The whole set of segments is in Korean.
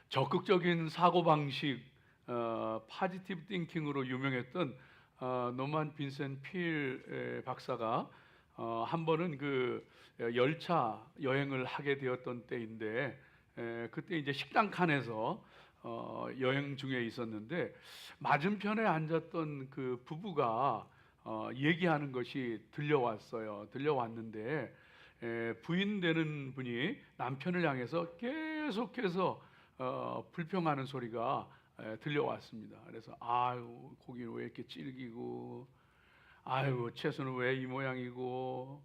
적극적인 사고방식, 파지티브 띵킹으로 유명했던 노만 빈센트 필 박사가 한 번은 그 열차 여행을 하게 되었던 때인데, 그때 이제 식당 칸에서 여행 중에 있었는데 맞은편에 앉았던 그 부부가 얘기하는 것이 들려왔는데, 부인 되는 분이 남편을 향해서 계속해서 불평하는 소리가 들려왔습니다. 그래서 아유, 고기는 왜 이렇게 질기고, 아유, 채소는 왜 이 모양이고,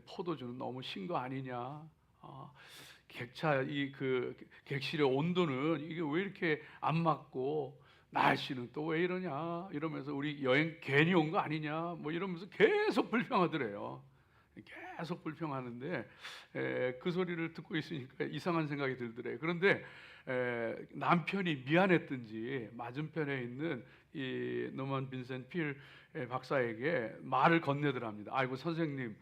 포도주는 너무 신 거 아니냐, 객차 객실의 온도는 이게 왜 이렇게 안 맞고, 날씨는 또 왜 이러냐 이러면서 우리 여행 괜히 온 거 아니냐 뭐 이러면서 계속 불평하더래요. 계속 불평하는데 그 소리를 듣고 있으니까 이상한 생각이 들더래요. 그런데 남편이 미안했든지 맞은편에 있는 이 노만 빈센트 필 박사에게 말을 건네더랍니다. 아이고 선생님,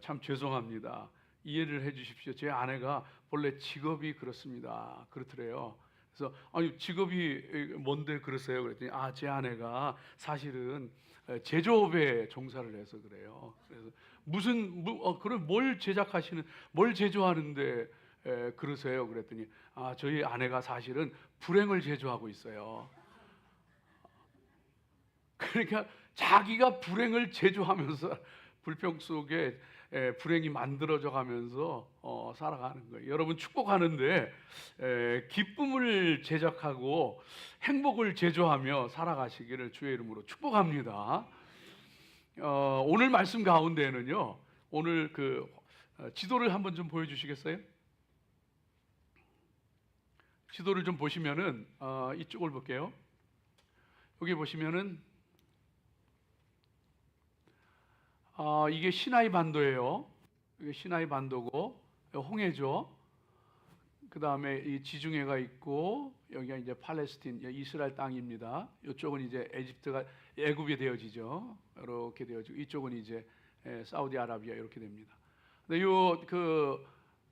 참 죄송합니다. 이해를 해주십시오. 제 아내가 본래 직업이 그렇습니다. 그렇더래요. 그래서 아니 직업이 뭔데 그러세요? 그랬더니 제 아내가 사실은 제조업에 종사를 해서 그래요. 그래서 그럼 뭘 제조하는데 그러세요? 그랬더니 저희 아내가 사실은 불행을 제조하고 있어요. 그러니까 자기가 불행을 제조하면서 불평 속에 불행이 만들어져 가면서 살아가는 거예요. 여러분 축복하는데 기쁨을 제작하고 행복을 제조하며 살아가시기를 주의 이름으로 축복합니다. 오늘 말씀 가운데는요, 오늘 지도를 한번 좀 보여주시겠어요? 지도를 좀 보시면은 이쪽을 볼게요. 여기 보시면은 이게 시나이 반도예요. 이게 시나이 반도고 홍해죠. 그 다음에 이 지중해가 있고 여기가 이제 팔레스틴, 이스라엘 땅입니다. 이쪽은 이제 애굽이 되어지죠. 이렇게 되어지고 이쪽은 이제 사우디아라비아 이렇게 됩니다. 근데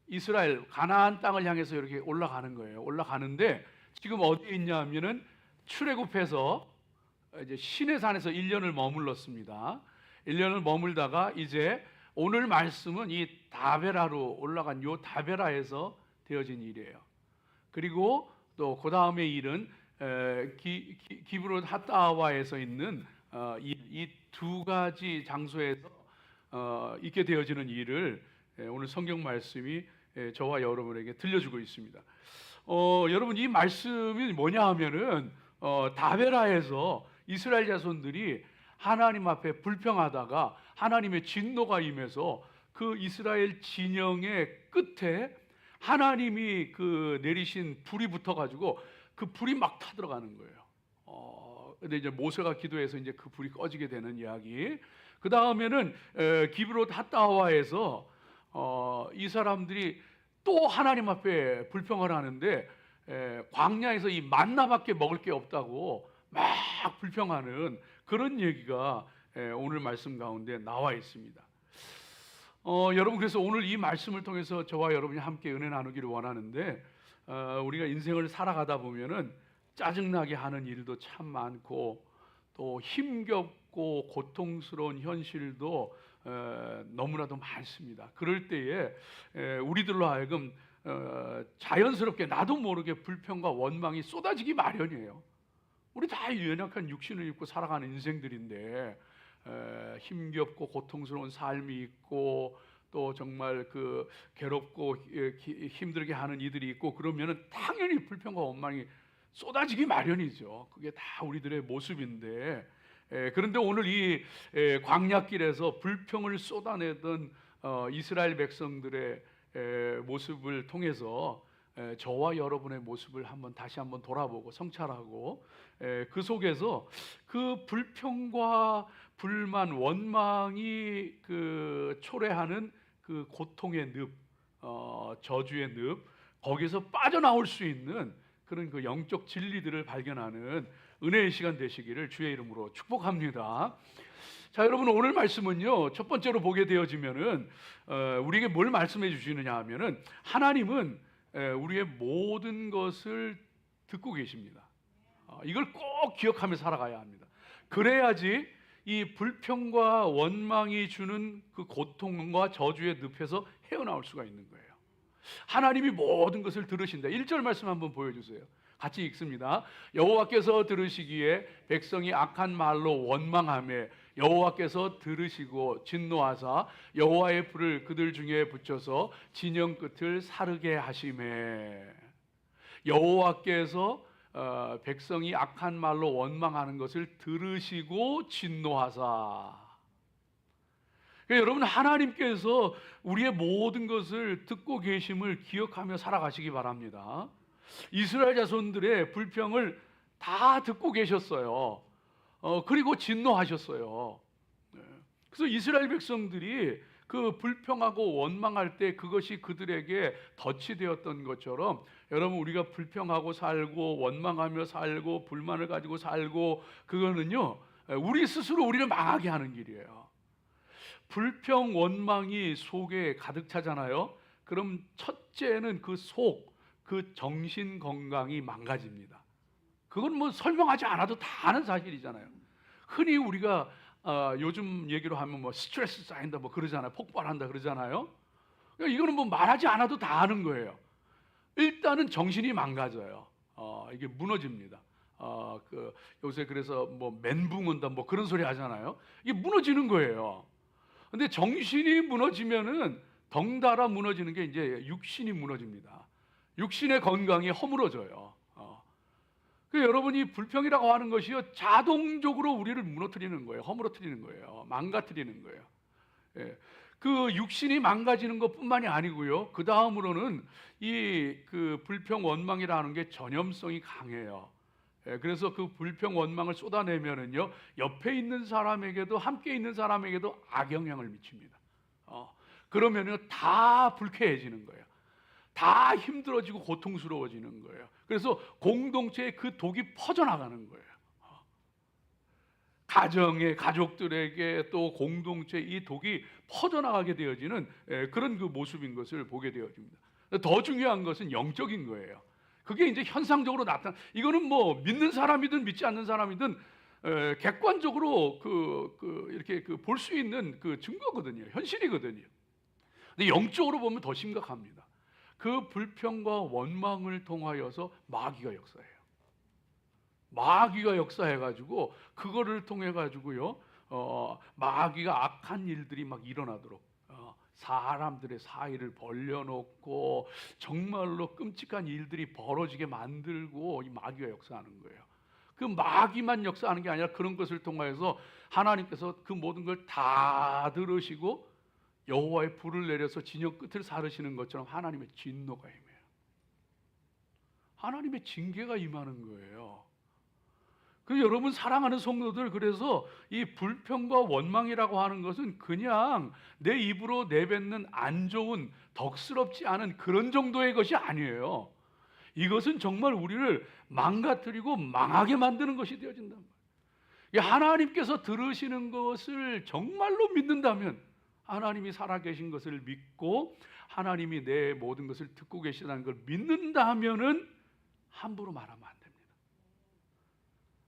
이스라엘 가나안 땅을 향해서 이렇게 올라가는 거예요. 올라가는데 지금 어디에 있냐면은 출애굽해서 이제 시내산에서 1년을 머물렀습니다. 1년을 머물다가 이제 오늘 말씀은 이 다베라로 올라간 요 다베라에서 되어진 일이에요. 그리고 또 그 다음에 일은 기브롯 핫다와에서 있는 이 두 가지 장소에서 있게 되어지는 일을 오늘 성경 말씀이 저와 여러분에게 들려주고 있습니다. 여러분 이 말씀이 뭐냐 하면은 다베라에서 이스라엘 자손들이 하나님 앞에 불평하다가 하나님의 진노가 임해서 그 이스라엘 진영의 끝에 하나님이 내리신 불이 붙어가지고 그 불이 막 타들어가는 거예요. 근데 이제 모세가 기도해서 이제 그 불이 꺼지게 되는 이야기. 그 다음에는 기브롯 핫다와에서 이 사람들이 또 하나님 앞에 불평을 하는데 광야에서 이 만나밖에 먹을 게 없다고 막 불평하는 그런 얘기가 오늘 말씀 가운데 나와 있습니다. 여러분 그래서 오늘 이 말씀을 통해서 저와 여러분이 함께 은혜 나누기를 원하는데, 우리가 인생을 살아가다 보면은 짜증나게 하는 일도 참 많고 또 힘겹고 고통스러운 현실도 너무나도 많습니다. 그럴 때에 우리들로 하여금 자연스럽게 나도 모르게 불평과 원망이 쏟아지기 마련이에요. 우리 다 연약한 육신을 입고 살아가는 인생들인데 힘겹고 고통스러운 삶이 있고 또 정말 괴롭고 힘들게 하는 이들이 있고 그러면은 당연히 불평과 원망이 쏟아지기 마련이죠. 그게 다 우리들의 모습인데, 그런데 오늘 이 광야길에서 불평을 쏟아내던 이스라엘 백성들의 모습을 통해서 저와 여러분의 모습을 다시 한번 돌아보고 성찰하고, 그 속에서 그 불평과 불만, 원망이 초래하는 그 고통의 늪, 저주의 늪, 거기서 빠져나올 수 있는 그런 영적 진리들을 발견하는 은혜의 시간 되시기를 주의 이름으로 축복합니다. 자, 여러분 오늘 말씀은요, 첫 번째로 보게 되어지면은 우리에게 뭘 말씀해 주시느냐 하면은 하나님은 우리의 모든 것을 듣고 계십니다. 이걸 꼭 기억하며 살아가야 합니다. 그래야지 이 불평과 원망이 주는 그 고통과 저주의 늪에서 헤어나올 수가 있는 거예요. 하나님이 모든 것을 들으신다. 1절 말씀 한번 보여주세요. 같이 읽습니다. 여호와께서 들으시기에 백성이 악한 말로 원망하며 여호와께서 들으시고 진노하사 여호와의 불을 그들 중에 붙여서 진영 끝을 사르게 하시매. 여호와께서 백성이 악한 말로 원망하는 것을 들으시고 진노하사. 그러니까 여러분, 하나님께서 우리의 모든 것을 듣고 계심을 기억하며 살아가시기 바랍니다. 이스라엘 자손들의 불평을 다 듣고 계셨어요. 그리고 진노하셨어요. 그래서 이스라엘 백성들이 그 불평하고 원망할 때 그것이 그들에게 덫이 되었던 것처럼, 여러분, 우리가 불평하고 살고 원망하며 살고 불만을 가지고 살고, 그거는요 우리 스스로 우리를 망하게 하는 길이에요. 불평 원망이 속에 가득 차잖아요. 그럼 첫째는 그 그 정신 건강이 망가집니다. 그건 뭐 설명하지 않아도 다 아는 사실이잖아요. 흔히 우리가 요즘 얘기로 하면 뭐 스트레스 쌓인다 뭐 그러잖아요. 폭발한다 그러잖아요. 그러니까 이거는 뭐 말하지 않아도 다 아는 거예요. 일단은 정신이 망가져요. 이게 무너집니다. 요새 그래서 뭐 멘붕 온다 뭐 그런 소리 하잖아요. 이게 무너지는 거예요. 근데 정신이 무너지면은 덩달아 무너지는 게 이제 육신이 무너집니다. 육신의 건강이 허물어져요. 여러분이 불평이라고 하는 것이요 자동적으로 우리를 무너뜨리는 거예요. 허물어뜨리는 거예요. 망가뜨리는 거예요. 그 육신이 망가지는 것뿐만이 아니고요. 그 다음으로는 그 불평 원망이라는 게 전염성이 강해요. 그래서 그 불평 원망을 쏟아내면은요 옆에 있는 사람에게도, 함께 있는 사람에게도 악영향을 미칩니다. 그러면은 다 불쾌해지는 거예요. 다 힘들어지고 고통스러워지는 거예요. 그래서 공동체에 그 독이 퍼져나가는 거예요. 가정에, 가족들에게 또 공동체에 이 독이 퍼져나가게 되어지는 그런 그 모습인 것을 보게 되어집니다. 더 중요한 것은 영적인 거예요. 그게 이제 현상적으로 나타나. 이거는 뭐 믿는 사람이든 믿지 않는 사람이든 객관적으로 이렇게 볼 수 있는 그 증거거든요. 현실이거든요. 근데 영적으로 보면 더 심각합니다. 그 불평과 원망을 통하여서 마귀가 역사해요. 마귀가 역사해가지고 그거를 통해가지고요 마귀가 악한 일들이 막 일어나도록 사람들의 사이를 벌려놓고 정말로 끔찍한 일들이 벌어지게 만들고 이 마귀가 역사하는 거예요. 그 마귀만 역사하는 게 아니라 그런 것을 통하여서 하나님께서 그 모든 걸 다 들으시고 여호와의 불을 내려서 진영 끝을 사르시는 것처럼 하나님의 진노가 임해요. 하나님의 징계가 임하는 거예요. 그 여러분 사랑하는 성도들, 그래서 이 불평과 원망이라고 하는 것은 그냥 내 입으로 내뱉는 안 좋은, 덕스럽지 않은 그런 정도의 것이 아니에요. 이것은 정말 우리를 망가뜨리고 망하게 만드는 것이 되어진단 말이에요. 하나님께서 들으시는 것을 정말로 믿는다면, 하나님이 살아계신 것을 믿고 하나님이 내 모든 것을 듣고 계시다는 걸 믿는다면은 함부로 말하면 안 됩니다.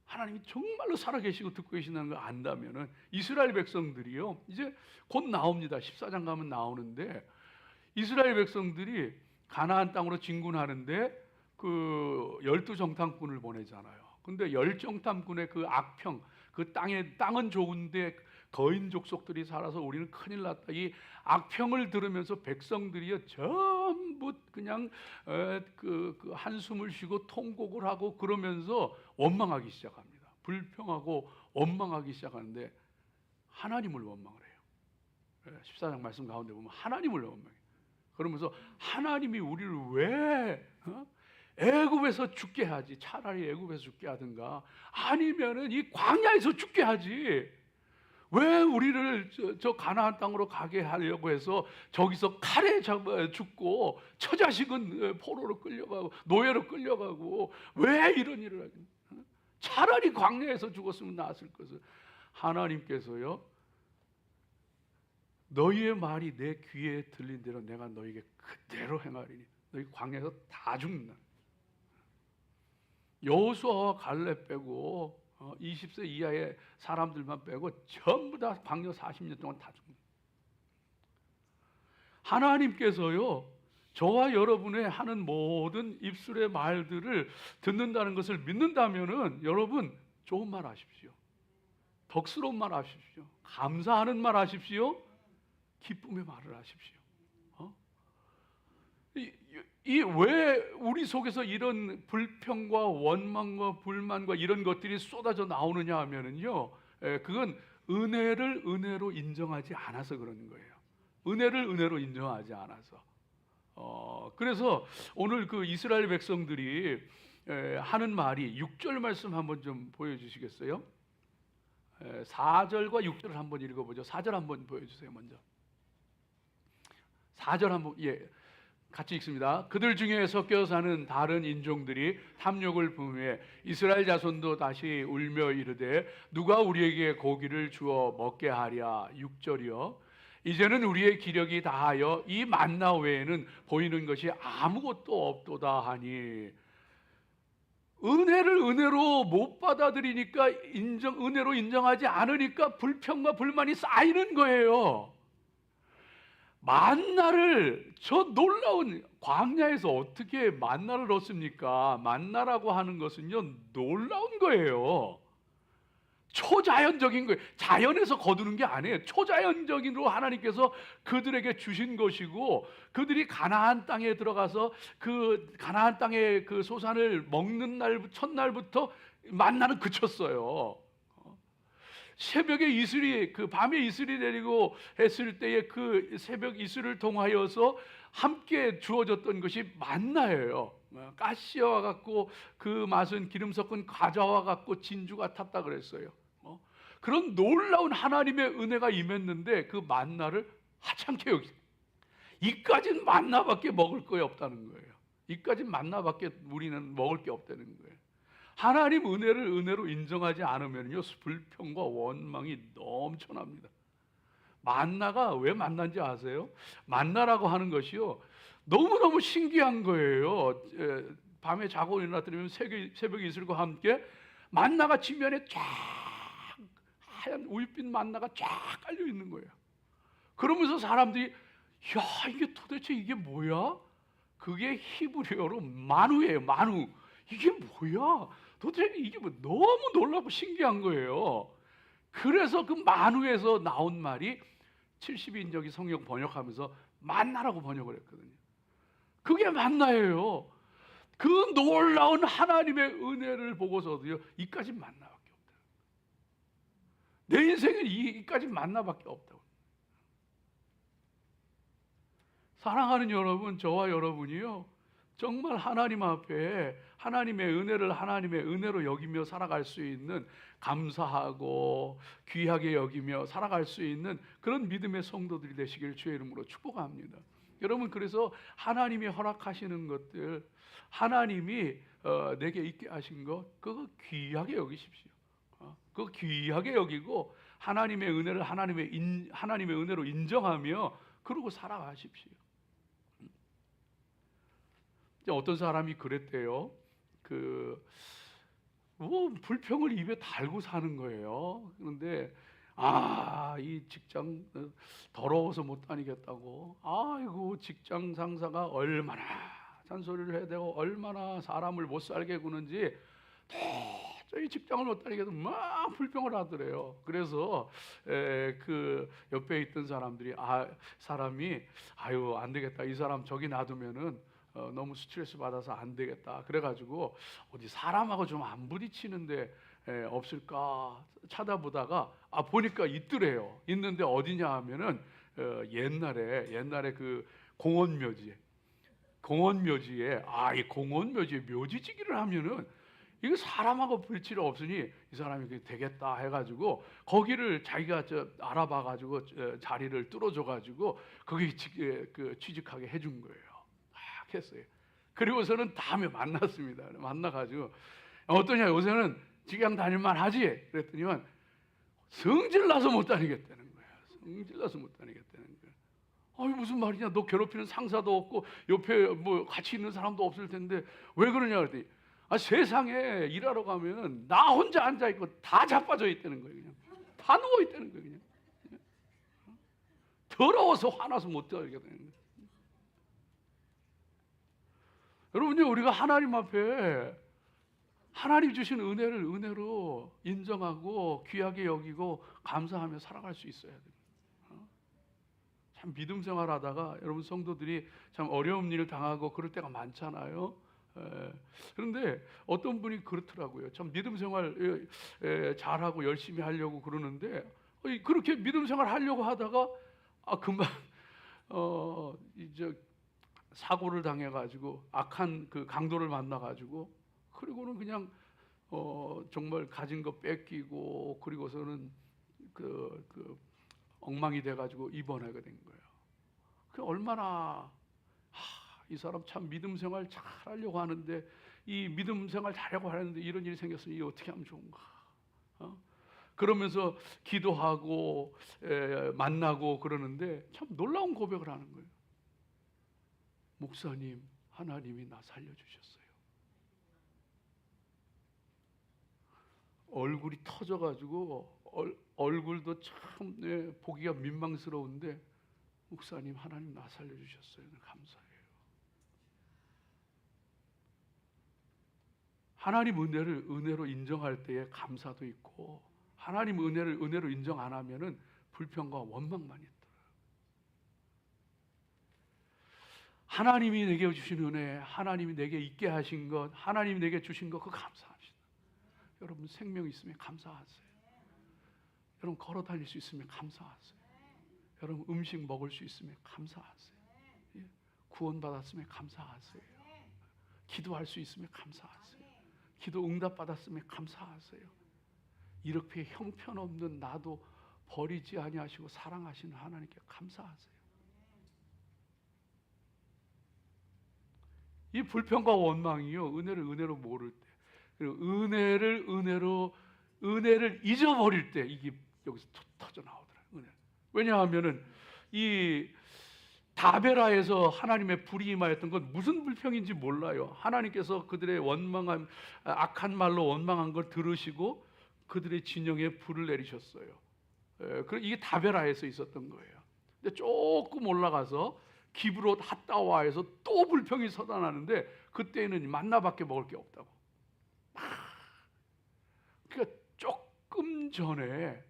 하나님이 정말로 살아계시고 듣고 계신다는 걸 안다면은, 이스라엘 백성들이요 이제 곧 나옵니다. 14장 가면 나오는데, 이스라엘 백성들이 가나안 땅으로 진군하는데 그 12정탐꾼을 보내잖아요. 근데 10정탐꾼의 그 악평, 그 땅은 좋은데 거인 족속들이 살아서 우리는 큰일 났다, 이 악평을 들으면서 백성들이요 전부 그냥 그 한숨을 쉬고 통곡을 하고 그러면서 원망하기 시작합니다. 불평하고 원망하기 시작하는데 하나님을 원망을 해요. 14장 말씀 가운데 보면 하나님을 원망해요. 그러면서 하나님이 우리를 왜 애굽에서 죽게 하지? 차라리 애굽에서 죽게 하든가 아니면은 이 광야에서 죽게 하지. 왜 우리를 저 가나안 땅으로 가게 하려고 해서 저기서 칼에 죽고 처자식은 포로로 끌려가고 노예로 끌려가고 왜 이런 일을 하지? 차라리 광야에서 죽었으면 나았을 것을. 하나님께서요 너희의 말이 내 귀에 들린 대로 내가 너희에게 그대로 행하리니 너희 광야에서 다 죽는다. 여호수아와 갈렙 빼고 20세 이하의 사람들만 빼고 전부 다 광야 40년 동안 다 죽는다. 하나님께서요, 저와 여러분의 하는 모든 입술의 말들을 듣는다는 것을 믿는다면은 여러분 좋은 말 하십시오. 덕스러운 말 하십시오. 감사하는 말 하십시오. 기쁨의 말을 하십시오. 왜 우리 속에서 이런 불평과 원망과 불만과 이런 것들이 쏟아져 나오느냐 하면은요, 그건 은혜를 은혜로 인정하지 않아서 그러는 거예요. 은혜를 은혜로 인정하지 않아서. 그래서 오늘 그 이스라엘 백성들이 하는 말이 6절 말씀 한번 좀 보여주시겠어요? 4절과 6절을 한번 읽어보죠. 4절 한번 보여주세요. 먼저 4절 한번 같이 읽습니다. 그들 중에 섞여 사는 다른 인종들이 탐욕을 품에 이스라엘 자손도 다시 울며 이르되 누가 우리에게 고기를 주어 먹게 하랴. 6절이요. 이제는 우리의 기력이 다하여 이 만나 외에는 보이는 것이 아무것도 없도다 하니, 은혜를 은혜로 못 받아들이니까 은혜로 인정하지 않으니까 불평과 불만이 쌓이는 거예요. 만나를, 저 놀라운 광야에서 어떻게 만나를 얻습니까? 만나라고 하는 것은요, 놀라운 거예요. 초자연적인 거예요. 자연에서 거두는 게 아니에요. 초자연적인으로 하나님께서 그들에게 주신 것이고, 그들이 가나안 땅에 들어가서 그 가나안 땅의 그 소산을 먹는 날 첫날부터 만나는 그쳤어요. 새벽에 이슬이, 그 밤에 이슬이 내리고 했을 때에 그 새벽 이슬을 통하여서 함께 주어졌던 것이 만나예요. 가시와 같고 그 맛은 기름 섞은 과자와 같고 진주 같았다 그랬어요. 그런 놀라운 하나님의 은혜가 임했는데 그 만나를 하찮게 여기, 이까진 만나밖에 먹을 거 없다는 거예요. 이까진 만나밖에 우리는 먹을 게 없다는 거예요. 하나님 은혜를 은혜로 인정하지 않으면요, 불평과 원망이 넘쳐납니다. 만나가 왜 만난지 아세요? 만나라고 하는 것이요, 너무너무 신기한 거예요. 밤에 자고 일어났더니 새벽 이슬과 함께 만나가 지면에 쫙 하얀 우윳빛 만나가 쫙 깔려 있는 거예요. 그러면서 사람들이, 야, 이게 도대체 이게 뭐야? 그게 히브리어로 만우예요. 만우. 이게 뭐야? 도대체 이게 뭐, 너무 놀랍고 신기한 거예요. 그래서 그 만우에서 나온 말이 70인적이 성경 번역하면서 만나라고 번역을 했거든요. 그게 만나예요. 그 놀라운 하나님의 은혜를 보고서도요, 이까지 만나밖에 없다. 내 인생은 이까지 만나밖에 없다고. 사랑하는 여러분, 저와 여러분이요, 정말 하나님 앞에 하나님의 은혜를 하나님의 은혜로 여기며 살아갈 수 있는, 감사하고 귀하게 여기며 살아갈 수 있는 그런 믿음의 성도들이 되시길 주의 이름으로 축복합니다. 여러분, 그래서 하나님이 허락하시는 것들, 하나님이 내게 있게 하신 것, 그거 귀하게 여기십시오. 그거 귀하게 여기고 하나님의 은혜를 하나님의 은혜로 인정하며 그러고 살아가십시오. 어떤 사람이 그랬대요. 불평을 입에 달고 사는 거예요. 그런데 이 직장 더러워서 못 다니겠다고, 아이고 직장 상사가 얼마나 잔소리를 해야 되고 얼마나 사람을 못 살게 구는지 도저히 직장을 못 다니겠다고 막 불평을 하더래요. 그래서 그 옆에 있던 사람들이, 사람이 안 되겠다, 이 사람 저기 놔두면은 너무 스트레스 받아서 안 되겠다, 그래가지고 어디 사람하고 좀 안 부딪히는데 없을까 찾아보다가 보니까 있더래요. 있는데 어디냐 하면은 옛날에 그 공원묘지에 이 공원묘지에 묘지지기를 하면은 이거 사람하고 부딪힐 없으니 이 사람이 되겠다 해가지고 거기를 자기가 알아봐가지고 자리를 뚫어줘가지고 거기 취직하게 해준 거예요. 했어요. 그리고서는 다음에 만났습니다. 만나가지고 어떠냐, 요새는 직장 다닐만 하지? 그랬더니만 성질 나서 못 다니겠다는 거예요. 성질나서 못 다니겠다는 거야. 아니 무슨 말이냐? 너 괴롭히는 상사도 없고 옆에 뭐 같이 있는 사람도 없을 텐데 왜 그러냐 그랬더니 세상에 일하러 가면 나 혼자 앉아 있고 다 자빠져 있다는 거예요. 그냥 다 누워 있다는 거예요. 그냥 더러워서 화나서 못 들어가게 되는 거예요. 여러분요, 우리가 하나님 앞에 하나님 주신 은혜를 은혜로 인정하고 귀하게 여기고 감사하며 살아갈 수 있어야 돼요. 참 믿음 생활하다가 여러분 성도들이 참 어려운 일을 당하고 그럴 때가 많잖아요. 그런데 어떤 분이 그렇더라고요. 참 믿음 생활 잘하고 열심히 하려고 그러는데 그렇게 믿음 생활 하려고 하다가 금방 이제 사고를 당해가지고 악한 그 강도를 만나가지고 그리고는 그냥 정말 가진 거 뺏기고 그리고서는 그 엉망이 돼가지고 입원하게 된 거예요. 그 얼마나 이 사람 참 믿음 생활 잘 하려고 하는데 이 믿음 생활 잘하려고 하는데 이런 일이 생겼으니 이거 어떻게 하면 좋은가? 그러면서 기도하고 만나고 그러는데 참 놀라운 고백을 하는 거예요. 목사님, 하나님이 나 살려주셨어요. 얼굴이 터져가지고 얼굴도 참 보기가 민망스러운데 목사님, 하나님 나 살려주셨어요. 감사해요. 하나님 은혜를 은혜로 인정할 때에 감사도 있고 하나님 은혜를 은혜로 인정 안 하면은 불평과 원망만 있더라고요. 하나님이 내게 주신 은혜, 하나님이 내게 있게 하신 것, 하나님이 내게 주신 것, 그거 감사합시다. 여러분 생명 있으면 감사하세요. 여러분 걸어 다닐 수 있으면 감사하세요. 여러분 음식 먹을 수 있으면 감사하세요. 구원받았으면 감사하세요. 기도할 수 있으면 감사하세요. 기도 응답 받았으면 감사하세요. 이렇게 형편없는 나도 버리지 아니하시고 사랑하시는 하나님께 감사하세요. 이 불평과 원망이요, 은혜를 은혜로 모를 때, 그리고 은혜를 잊어버릴 때 이게 여기서 터져 나오더라고요. 왜냐하면은 이 다베라에서 하나님의 불이 임하였던 건 무슨 불평인지 몰라요. 하나님께서 그들의 원망한 악한 말로 원망한 걸 들으시고 그들의 진영에 불을 내리셨어요. 이게 다베라에서 있었던 거예요. 근데 조금 올라가서 기브롯 핫다와에서 또 불평이 쏟아나는데 그때는 만나밖에 먹을 게 없다고. 그러니까 조금 전에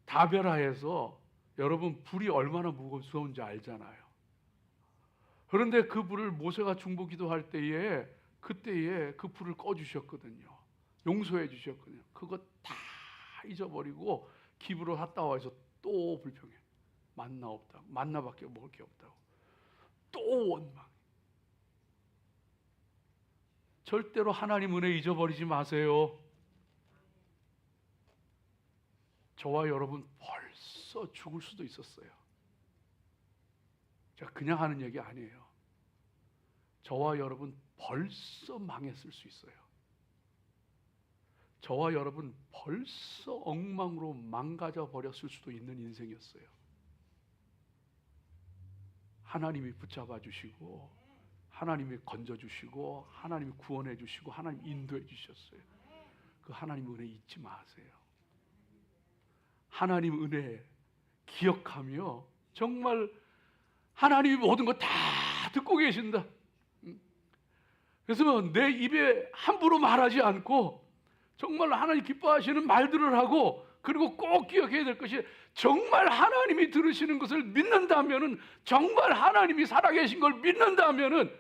다베라에서 여러분 불이 얼마나 무서운지 알잖아요. 그런데 그 불을 모세가 중보기도할 때에 그때에 그 불을 꺼주셨거든요. 용서해 주셨거든요. 그거 다 잊어버리고 기브롯 핫다와에서 또 불평해. 만나 없다고, 만나밖에 먹을 게 없다고, 또 원망. 절대로 하나님 은혜 잊어버리지 마세요. 저와 여러분 벌써 죽을 수도 있었어요. 제가 그냥 하는 얘기 아니에요. 저와 여러분 벌써 망했을 수 있어요. 저와 여러분 벌써 엉망으로 망가져 버렸을 수도 있는 인생이었어요. 하나님이 붙잡아 주시고 하나님이 건져 주시고 하나님이 구원해 주시고 하나님 인도해 주셨어요. 그 하나님 은혜 잊지 마세요. 하나님 은혜 기억하며 정말 하나님이 모든 거 다 듣고 계신다. 그래서 내 입에 함부로 말하지 않고 정말 하나님 기뻐하시는 말들을 하고 그리고 꼭 기억해야 될 것이 정말 하나님이 들으시는 것을 믿는다면은 정말 하나님이 살아계신 걸 믿는다면은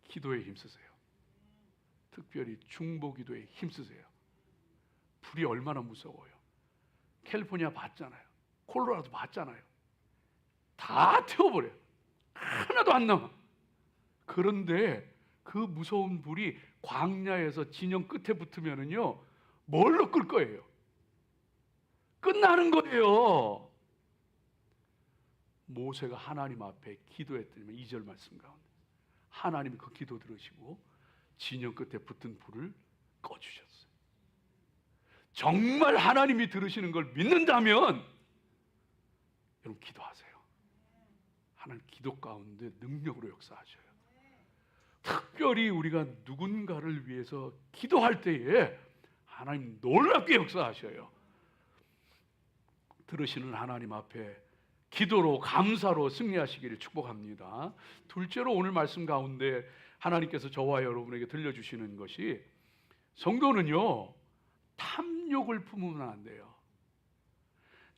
기도에 힘쓰세요. 특별히 중보기도에 힘쓰세요. 불이 얼마나 무서워요. 캘리포니아 봤잖아요. 콜로라도 봤잖아요. 다 태워버려요. 하나도 안 남아. 그런데 그 무서운 불이 광야에서 진영 끝에 붙으면은요 뭘로 끌 거예요? 끝나는 거예요. 모세가 하나님 앞에 기도했더니 2절 말씀 가운데 하나님이 그 기도 들으시고 진영 끝에 붙은 불을 꺼주셨어요. 정말 하나님이 들으시는 걸 믿는다면 여러분 기도하세요. 하나님 기도 가운데 능력으로 역사하셔요. 특별히 우리가 누군가를 위해서 기도할 때에 하나님 놀랍게 역사하셔요. 들으시는 하나님 앞에 기도로 감사로 승리하시기를 축복합니다. 둘째로 오늘 말씀 가운데 하나님께서 저와 여러분에게 들려주시는 것이 성도는요 탐욕을 품으면 안 돼요.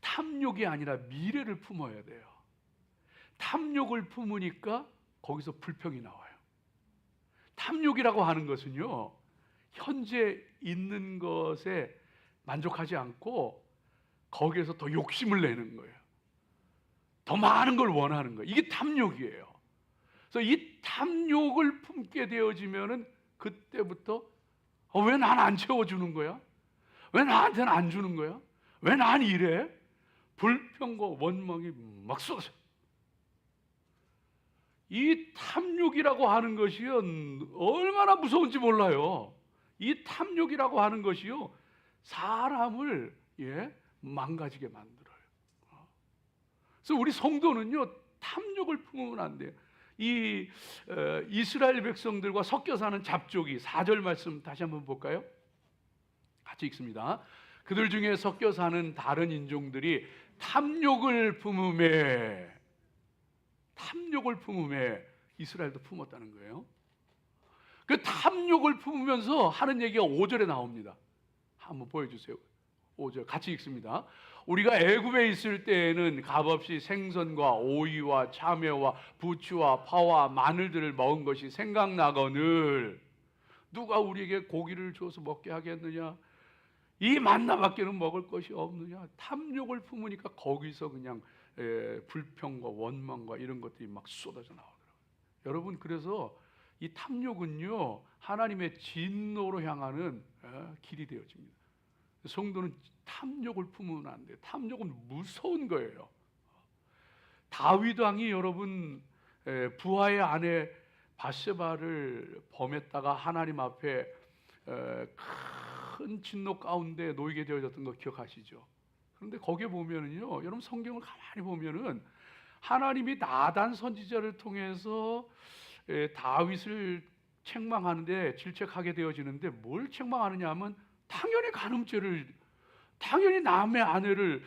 탐욕이 아니라 미래를 품어야 돼요. 탐욕을 품으니까 거기서 불평이 나와요. 탐욕이라고 하는 것은요 현재 있는 것에 만족하지 않고 거기에서 더 욕심을 내는 거예요. 더 많은 걸 원하는 거예요. 이게 탐욕이에요. 그래서 이 탐욕을 품게 되어지면은 그때부터 왜 난 안 채워주는 거야? 왜 나한테는 안 주는 거야? 왜 난 이래? 불평과 원망이 막 쏟아져. 이 탐욕이라고 하는 것이요 얼마나 무서운지 몰라요. 이 탐욕이라고 하는 것이요 사람을 망가지게 만들어요. 그래서 우리 성도는요 탐욕을 품으면 안 돼요. 이 이스라엘 백성들과 섞여 사는 잡족이 4절 말씀 다시 한번 볼까요? 같이 읽습니다. 그들 중에 섞여 사는 다른 인종들이 탐욕을 품음에 이스라엘도 품었다는 거예요. 그 탐욕을 품으면서 하는 얘기가 5절에 나옵니다. 한번 보여주세요. 5절 같이 읽습니다. 우리가 애굽에 있을 때에는 값없이 생선과 오이와 참외와 부추와 파와 마늘들을 먹은 것이 생각나거늘 누가 우리에게 고기를 줘서 먹게 하겠느냐? 이 만나밖에는 먹을 것이 없느냐? 탐욕을 품으니까 거기서 그냥 불평과 원망과 이런 것들이 막 쏟아져 나오더라고요. 여러분 그래서 이 탐욕은요 하나님의 진노로 향하는 길이 되어집니다. 성도는 탐욕을 품으면 안 돼요. 탐욕은 무서운 거예요. 다윗 왕이 여러분 부하의 아내 바세바를 범했다가 하나님 앞에 큰 진노 가운데 놓이게 되어졌던 거 기억하시죠? 그런데 거기에 보면은요, 여러분 성경을 가만히 보면은 하나님이 나단 선지자를 통해서 다윗을 책망하는데 질책하게 되어지는데 뭘 책망하느냐 하면 당연히 남의 아내를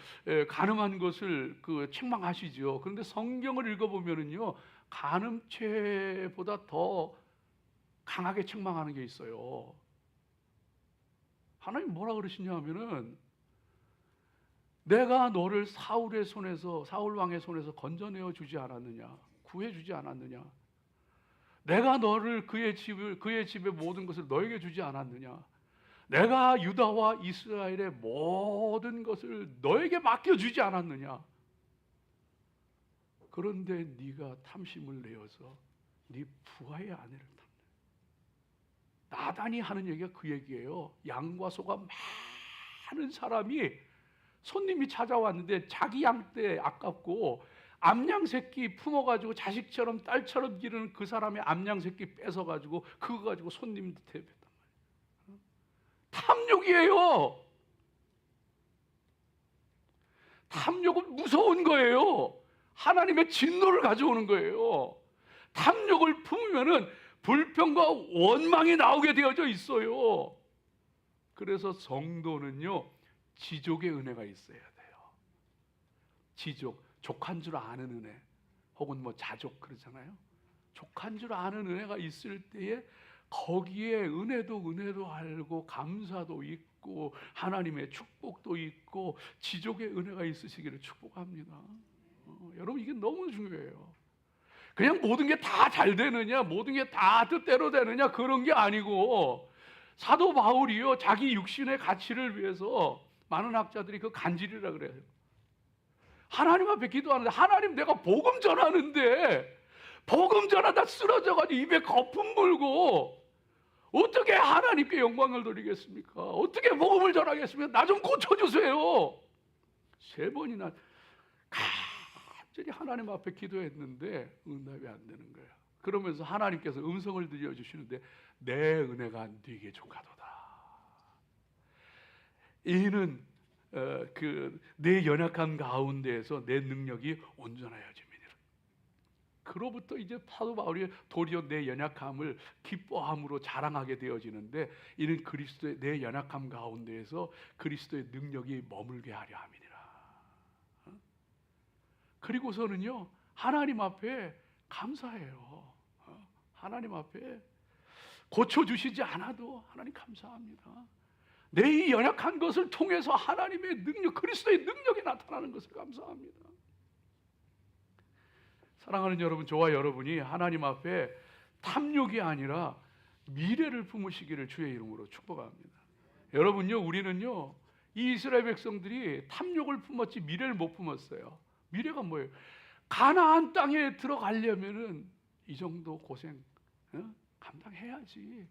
간음한 것을 책망하시죠. 그런데 성경을 읽어보면은요 간음죄보다 더 강하게 책망하는 게 있어요. 하나님 뭐라 그러시냐 하면은 내가 너를 사울 왕의 손에서 건져내어 주지 않았느냐, 구해 주지 않았느냐, 내가 너를 그의 집의 모든 것을 너에게 주지 않았느냐, 내가 유다와 이스라엘의 모든 것을 너에게 맡겨주지 않았느냐. 그런데 네가 탐심을 내어서 네 부하의 아내를 탐내. 나단이 하는 얘기가 그 얘기예요. 양과 소가 많은 사람이 손님이 찾아왔는데 자기 양 때 아깝고 암양 새끼 품어가지고 자식처럼 딸처럼 기르는 그 사람의 암양 새끼 뺏어가지고 그거 가지고 손님한테 대접했단 말이에요. 탐욕이에요. 탐욕은 무서운 거예요. 하나님의 진노를 가져오는 거예요. 탐욕을 품으면은 불평과 원망이 나오게 되어져 있어요. 그래서 성도는요 지족의 은혜가 있어야 돼요. 지족, 족한 줄 아는 은혜, 혹은 자족 그러잖아요. 족한 줄 아는 은혜가 있을 때에 거기에 은혜도 알고 감사도 있고 하나님의 축복도 있고 지족의 은혜가 있으시기를 축복합니다. 여러분 이게 너무 중요해요. 그냥 모든 게 다 잘 되느냐, 모든 게 다 뜻대로 되느냐 그런 게 아니고 사도 바울이요 자기 육신의 가치를 위해서 많은 학자들이 그 간질이라 그래요. 하나님 앞에 기도하는데 하나님 내가 복음 전하는데 복음 전하다 쓰러져가지고 입에 거품 물고 어떻게 하나님께 영광을 돌리겠습니까? 어떻게 복음을 전하겠습니까? 나 좀 고쳐주세요. 3번이나 간절히 하나님 앞에 기도했는데 응답이 안 되는 거예요. 그러면서 하나님께서 음성을 들려주시는데 내 은혜가 네게 족하도다. 이는 그 내 연약함 가운데에서 내 능력이 온전하여짐이니라. 그로부터 이제 사도 바울이 도리어 내 연약함을 기뻐함으로 자랑하게 되어지는데, 이는 그리스도의 내 연약함 가운데에서 그리스도의 능력이 머물게 하려 함이니라. 그리고서는요, 하나님 앞에 감사해요. 하나님 앞에 고쳐주시지 않아도 하나님 감사합니다. 내 이 연약한 것을 통해서 하나님의 능력, 그리스도의 능력이 나타나는 것을 감사합니다. 사랑하는 여러분, 저와 여러분이 하나님 앞에 탐욕이 아니라 미래를 품으시기를 주의 이름으로 축복합니다. 여러분요, 우리는요, 이 이스라엘 백성들이 탐욕을 품었지 미래를 못 품었어요. 미래가 뭐예요? 가나안 땅에 들어가려면은 이 정도 고생 감당해야지.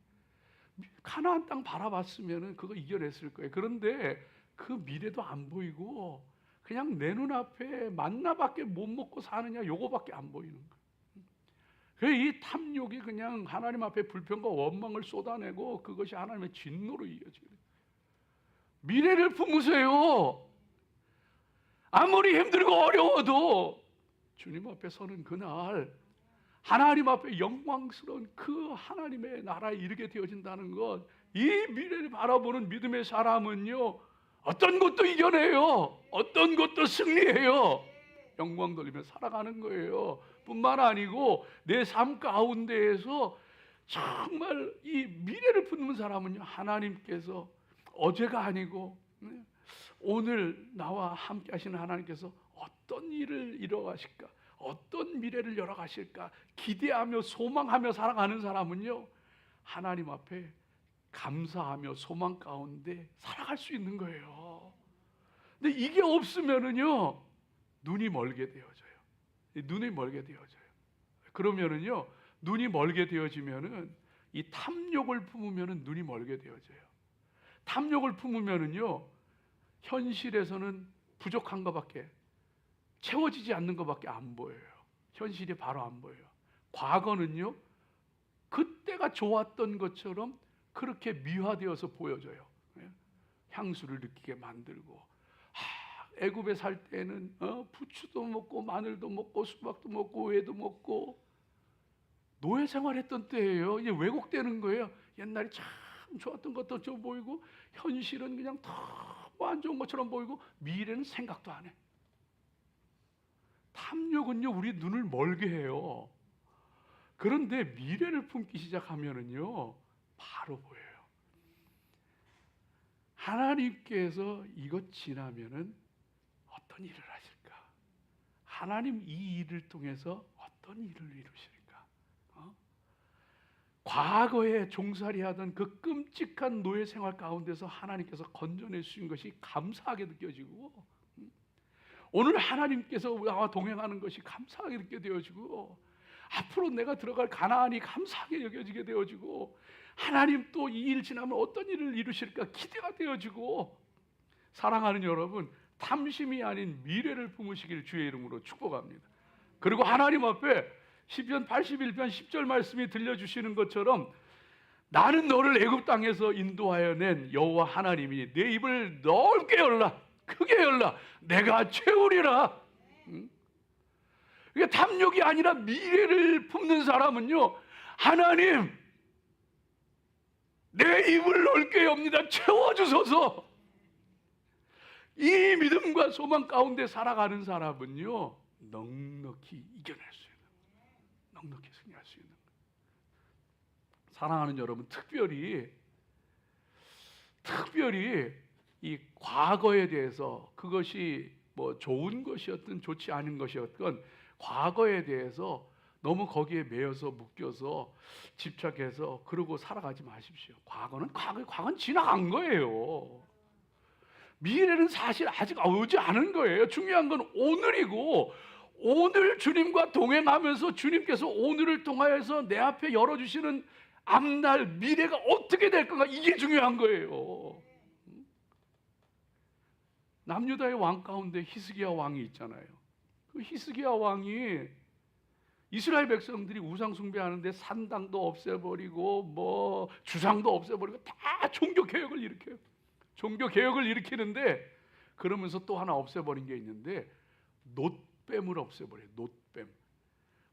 가나안 땅 바라봤으면은 그거 이겨냈을 거예요. 그런데 그 미래도 안 보이고 그냥 내 눈앞에 만나밖에 못 먹고 사느냐, 요거밖에 안 보이는 거예요. 그래서 이 탐욕이 그냥 하나님 앞에 불평과 원망을 쏟아내고 그것이 하나님의 진노로 이어져요. 미래를 품으세요. 아무리 힘들고 어려워도 주님 앞에 서는 그날 하나님 앞에 영광스러운 그 하나님의 나라에 이르게 되어진다는 것, 이 미래를 바라보는 믿음의 사람은요, 어떤 것도 이겨내요. 어떤 것도 승리해요. 영광 돌리며 살아가는 거예요. 뿐만 아니고 내 삶 가운데에서 정말 이 미래를 품는 사람은요, 하나님께서 어제가 아니고 오늘 나와 함께 하시는 하나님께서 어떤 일을 이뤄가실까, 어떤 미래를 열어가실까 기대하며 소망하며 살아가는 사람은요, 하나님 앞에 감사하며 소망 가운데 살아갈 수 있는 거예요. 근데 이게 없으면은요, 눈이 멀게 되어져요. 눈이 멀게 되어져요. 그러면은요, 눈이 멀게 되어지면은 이 탐욕을 품으면은 눈이 멀게 되어져요. 탐욕을 품으면은요, 현실에서는 부족한 것밖에, 채워지지 않는 것밖에 안 보여요. 현실이 바로 안 보여요. 과거는요, 그때가 좋았던 것처럼 그렇게 미화되어서 보여져요. 향수를 느끼게 만들고, 애굽에 살 때는 부추도 먹고 마늘도 먹고 수박도 먹고 회도 먹고 노예 생활했던 때예요. 이제 왜곡되는 거예요. 옛날이 참 좋았던 것도 좀 보이고 현실은 그냥 너무 안 좋은 것처럼 보이고 미래는 생각도 안 해. 탐욕은요, 우리 눈을 멀게 해요. 그런데 미래를 품기 시작하면은요, 바로 보여요. 하나님께서 이것 지나면은 어떤 일을 하실까? 하나님 이 일을 통해서 어떤 일을 이루실까? 과거에 종살이하던 그 끔찍한 노예 생활 가운데서 하나님께서 건져내 주신 것이 감사하게 느껴지고, 오늘 하나님께서 나와 동행하는 것이 감사하게 느껴져지고, 앞으로 내가 들어갈 가나안이 감사하게 여겨지게 되어지고, 하나님 또 이 일 지나면 어떤 일을 이루실까 기대가 되어지고, 사랑하는 여러분, 탐심이 아닌 미래를 품으시길 주의 이름으로 축복합니다. 그리고 하나님 앞에 시편 81편 10절 말씀이 들려주시는 것처럼, 나는 너를 애굽 땅에서 인도하여 낸 여호와 하나님이 내 입을 넓게 열라, 크게 열라, 내가 채우리라. 이게 탐욕이 아니라 미래를 품는 사람은요, 하나님 내 입을 넓게 엽니다, 채워주소서. 이 믿음과 소망 가운데 살아가는 사람은요, 넉넉히 이겨낼 수 있는, 넉넉히 승리할 수 있는 거예요. 사랑하는 여러분, 특별히 이 과거에 대해서, 그것이 뭐 좋은 것이었든 좋지 않은 것이었건 과거에 대해서 너무 거기에 매여서 묶여서 집착해서 그러고 살아가지 마십시오. 과거는 지나간 거예요. 미래는 사실 아직 오지 않은 거예요. 중요한 건 오늘이고, 오늘 주님과 동행하면서 주님께서 오늘을 통하여서 내 앞에 열어주시는 앞날 미래가 어떻게 될 건가, 이게 중요한 거예요. 남유다의 왕 가운데 히스기야 왕이 있잖아요. 그 히스기야 왕이 이스라엘 백성들이 우상 숭배하는데 산당도 없애버리고 뭐 주상도 없애버리고 다 종교 개혁을 일으켜요. 종교 개혁을 일으키는데 그러면서 또 하나 없애버린 게 있는데 놋뱀을 없애버려요. 놋뱀.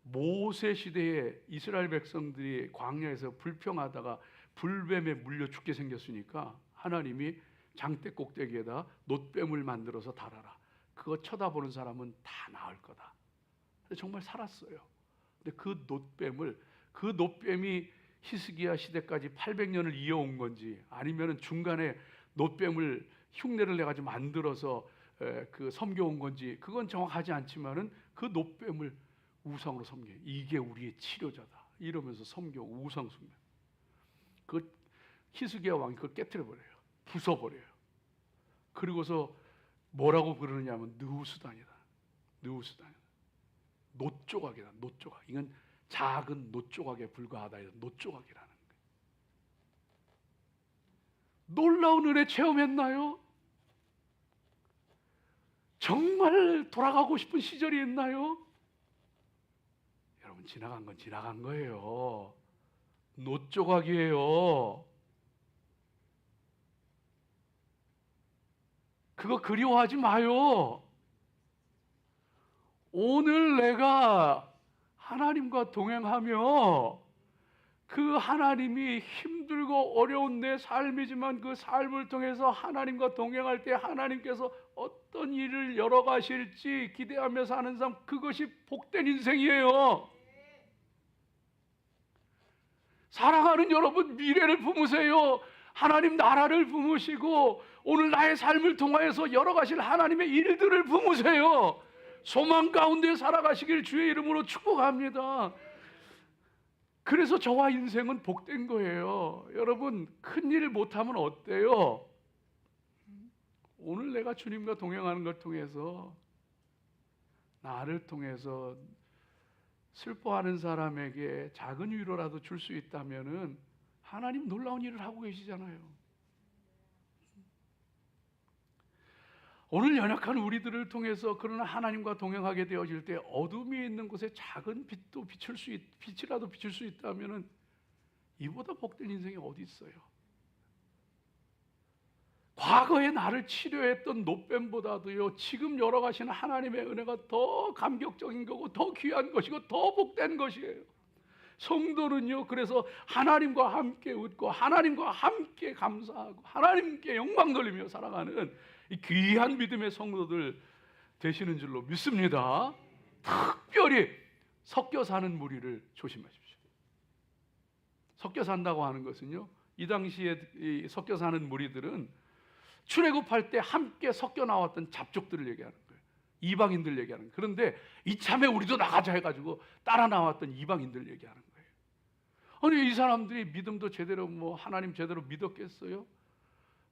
모세 시대에 이스라엘 백성들이 광야에서 불평하다가 불뱀에 물려 죽게 생겼으니까 하나님이 장대 꼭대기에다 놋뱀을 만들어서 달아라. 그거 쳐다보는 사람은 다 나을 거다. 정말 살았어요. 근데 그 놋뱀이 히스기야 시대까지 800년을 이어온 건지 아니면은 중간에 놋뱀을 흉내를 내 가지고 만들어서 그 섬겨온 건지 그건 정확하지 않지만은 그 놋뱀을 우상으로 섬겨. 이게 우리의 치료자다. 이러면서 섬겨 우상 숭배. 그 히스기야 왕이 그걸 깨트려 버려요. 부숴 버려요. 그리고서 뭐라고 부르느냐면 느우스단이다. 느우스단. 놋조각이다. 놋조각. 이건 작은 놋조각에 불과하다. 이런 놋조각이라는 거예요. 놀라운 은혜 체험했나요? 정말 돌아가고 싶은 시절이 있나요? 여러분, 지나간 건 지나간 거예요. 놋조각이에요. 그거 그리워하지 마요. 오늘 내가 하나님과 동행하며 그 하나님이 힘들고 어려운 내 삶이지만 그 삶을 통해서 하나님과 동행할 때 하나님께서 어떤 일을 열어가실지 기대하며 사는 삶, 그것이 복된 인생이에요. 사랑하는 여러분, 미래를 품으세요. 하나님 나라를 품으시고 오늘 나의 삶을 통하여서 열어가실 하나님의 일들을 품으세요. 소망 가운데 살아가시길 주의 이름으로 축복합니다. 그래서 저와 인생은 복된 거예요. 여러분, 큰일 못하면 어때요? 오늘 내가 주님과 동행하는 걸 통해서 나를 통해서 슬퍼하는 사람에게 작은 위로라도 줄 수 있다면은 하나님 놀라운 일을 하고 계시잖아요. 오늘 연약한 우리들을 통해서 그러나 하나님과 동행하게 되어질 때 어둠이 있는 곳에 작은 빛이라도 비출 수 있다면은 이보다 복된 인생이 어디 있어요? 과거에 나를 치료했던 놋뱀보다도요, 지금 열어가시는 하나님의 은혜가 더 감격적인 거고 더 귀한 것이고 더 복된 것이에요. 성도는요, 그래서 하나님과 함께 웃고 하나님과 함께 감사하고 하나님께 영광 돌리며 살아가는 이 귀한 믿음의 성도들 되시는 줄로 믿습니다. 특별히 섞여 사는 무리를 조심하십시오. 섞여 산다고 하는 것은요, 이 당시에 이 섞여 사는 무리들은 출애굽할 때 함께 섞여 나왔던 잡족들을 얘기하는 거예요. 이방인들 얘기하는 거예요. 그런데 이참에 우리도 나가자 해가지고 따라 나왔던 이방인들 얘기하는 거예요. 아니, 이 사람들이 믿음도 제대로 하나님 제대로 믿었겠어요?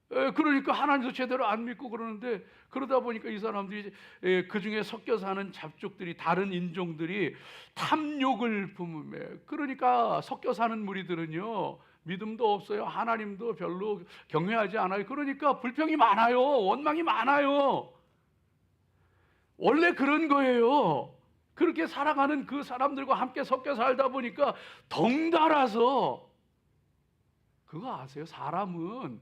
그러니까 하나님도 제대로 안 믿고 그러는데, 그러다 보니까 이 사람들이 그 중에 섞여 사는 잡족들이, 다른 인종들이 탐욕을 품으며, 그러니까 섞여 사는 무리들은요, 믿음도 없어요. 하나님도 별로 경외하지 않아요. 그러니까 불평이 많아요. 원망이 많아요. 원래 그런 거예요. 그렇게 살아가는 그 사람들과 함께 섞여 살다 보니까 덩달아서, 그거 아세요? 사람은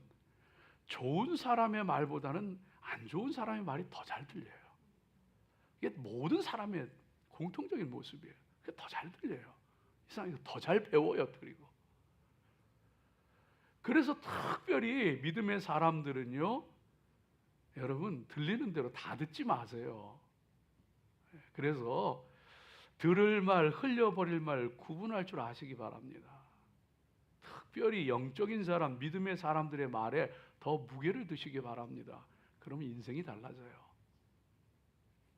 좋은 사람의 말보다는 안 좋은 사람의 말이 더 잘 들려요. 이게 모든 사람의 공통적인 모습이에요. 그게 더 잘 들려요. 이 사람이 더 잘 배워요. 그리고 그래서 특별히 믿음의 사람들은요, 여러분, 들리는 대로 다 듣지 마세요. 그래서 들을 말, 흘려버릴 말 구분할 줄 아시기 바랍니다. 특별히 영적인 사람, 믿음의 사람들의 말에 더 무게를 두시기 바랍니다. 그러면 인생이 달라져요.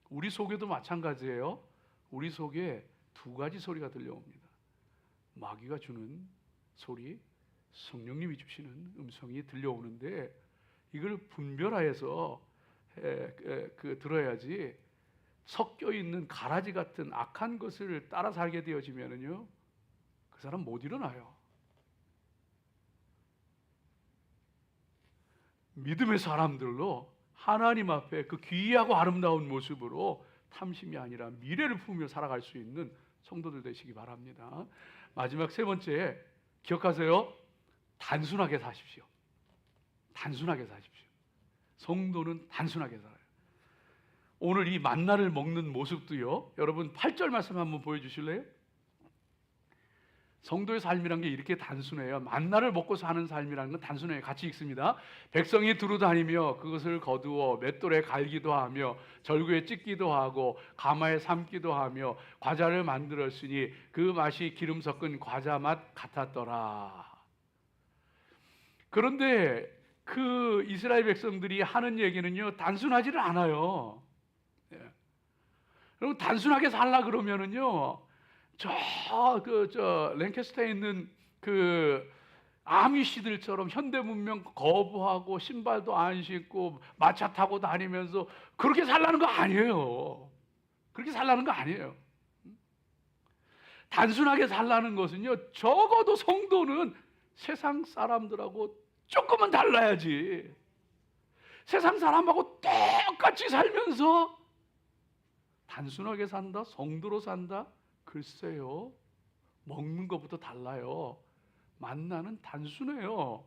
우리 속에도 마찬가지예요. 우리 속에 두 가지 소리가 들려옵니다. 마귀가 주는 소리, 성령님이 주시는 음성이 들려오는데, 이걸 분별하여서 들어야지 섞여 있는 가라지 같은 악한 것을 따라 살게 되어지면은요, 그 사람 못 일어나요. 믿음의 사람들로 하나님 앞에 그 귀하고 아름다운 모습으로 탐심이 아니라 미래를 품으며 살아갈 수 있는 성도들 되시기 바랍니다. 마지막 세 번째, 기억하세요. 단순하게 사십시오. 단순하게 사십시오. 성도는 단순하게 살아요. 오늘 이 만나를 먹는 모습도요, 여러분 8절 말씀 한번 보여주실래요? 성도의 삶이란 게 이렇게 단순해요. 만나를 먹고 사는 삶이라는 건 단순해요. 같이 읽습니다. 백성이 두루다니며 그것을 거두어 맷돌에 갈기도 하며 절구에 찢기도 하고 가마에 삶기도 하며 과자를 만들었으니 그 맛이 기름 섞은 과자 맛 같았더라. 그런데 그 이스라엘 백성들이 하는 얘기는요, 단순하지를 않아요. 여러분, 단순하게 살라 그러면은요, 랭캐스터에 있는 그 아미시들처럼 현대 문명 거부하고 신발도 안 신고 마차 타고 다니면서 그렇게 살라는 거 아니에요. 그렇게 살라는 거 아니에요. 단순하게 살라는 것은요, 적어도 성도는 세상 사람들하고 조금은 달라야지. 세상 사람하고 똑같이 살면서 단순하게 산다? 성도로 산다? 글쎄요, 먹는 것부터 달라요. 만나는 단순해요.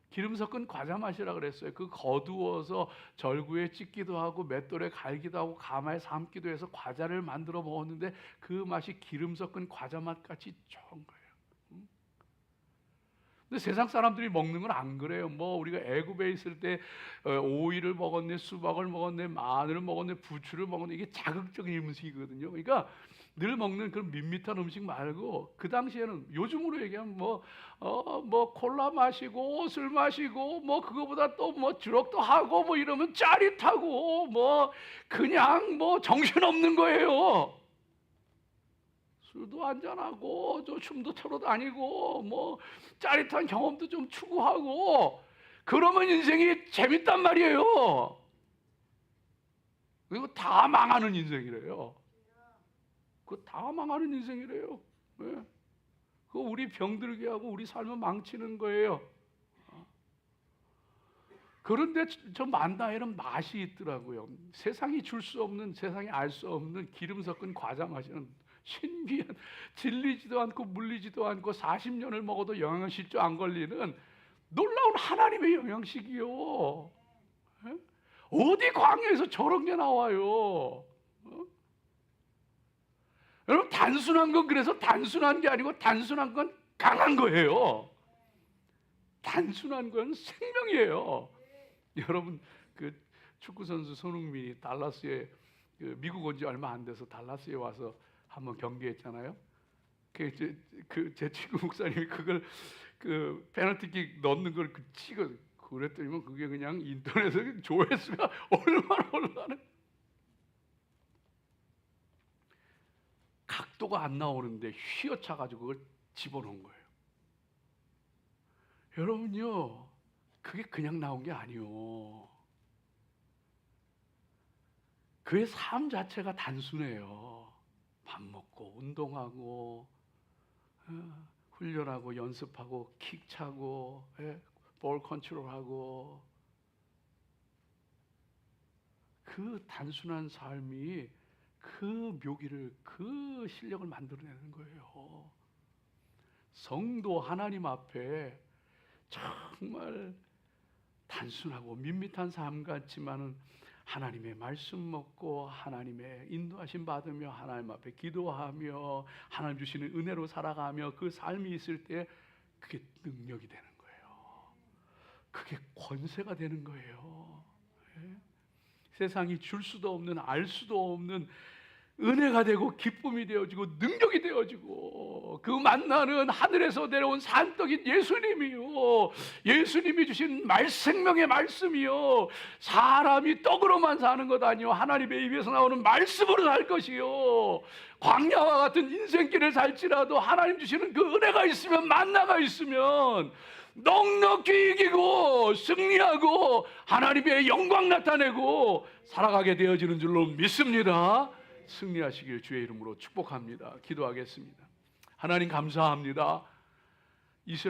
기름 섞은 과자 맛이라 그랬어요. 그 거두어서 절구에 찢기도 하고 맷돌에 갈기도 하고 가마에 삶기도 해서 과자를 만들어 먹었는데 그 맛이 기름 섞은 과자 맛 같이 좋은 거예요. 근데 세상 사람들이 먹는 건 안 그래요. 뭐 우리가 애굽에 있을 때 오이를 먹었네, 수박을 먹었네, 마늘을 먹었네, 부추를 먹었네, 이게 자극적인 음식이거든요. 그러니까 늘 먹는 그런 밋밋한 음식 말고 그 당시에는 요즘으로 얘기하면 뭐 콜라 마시고 술 마시고 뭐 그거보다 또 뭐 주럭도 하고 뭐 이러면 짜릿하고 뭐 그냥 뭐 정신없는 거예요. 술도 한잔하고 저 춤도 춰러 다니고 뭐 짜릿한 경험도 좀 추구하고 그러면 인생이 재밌단 말이에요. 그리고 다 망하는 인생이래요. 그거 다 망하는 인생이래요. 네. 그거 우리 병들게 하고 우리 삶을 망치는 거예요. 그런데 저 만나에는 맛이 있더라고요. 세상이 줄 수 없는, 세상이 알 수 없는 기름 섞은 과자 맛이는 신비한, 질리지도 않고 물리지도 않고 40년을 먹어도 영양실조 안 걸리는 놀라운 하나님의 영양식이요. 네? 어디 광야에서 저런 게 나와요? 여러분, 단순한 건 그래서 단순한 게 아니고 단순한 건 강한 거예요. 단순한 건 생명이에요. 여러분, 그 축구 선수 손흥민이 달라스에 미국 온 지 얼마 안 돼서 달라스에 와서 한번 경기했잖아요. 제 친구 목사님이 그걸 그 페널티킥 넣는 걸 찍어 그랬더니만 그게 그냥 인터넷에 조회수가 얼마나 올라가는. 각도가 안 나오는데 휘어차 가지고 그걸 집어넣은 거예요. 여러분요, 그게 그냥 나온 게 아니요. 그의 삶 자체가 단순해요. 밥 먹고 운동하고 훈련하고 연습하고 킥 차고 볼 컨트롤하고 그 단순한 삶이 그 묘기를, 그 실력을 만들어내는 거예요. 성도 하나님 앞에 정말 단순하고 밋밋한 삶 같지만은 하나님의 말씀 먹고 하나님의 인도하심 받으며 하나님 앞에 기도하며 하나님 주시는 은혜로 살아가며 그 삶이 있을 때 그게 능력이 되는 거예요. 그게 권세가 되는 거예요. 세상이 줄 수도 없는, 알 수도 없는 은혜가 되고 기쁨이 되어지고 능력이 되어지고 그 만나는 하늘에서 내려온 산떡인 예수님이요, 예수님이 주신 생명의 말씀이요, 사람이 떡으로만 사는 것 아니요 하나님의 입에서 나오는 말씀으로 살 것이요, 광야와 같은 인생길을 살지라도 하나님 주시는 그 은혜가 있으면, 만나가 있으면 넉넉히 이기고 승리하고 하나님의 영광 나타내고 살아가게 되어지는 줄로 믿습니다. 승리하시길 주의 이름으로 축복합니다. 기도하겠습니다. 하나님 감사합니다. 이스라엘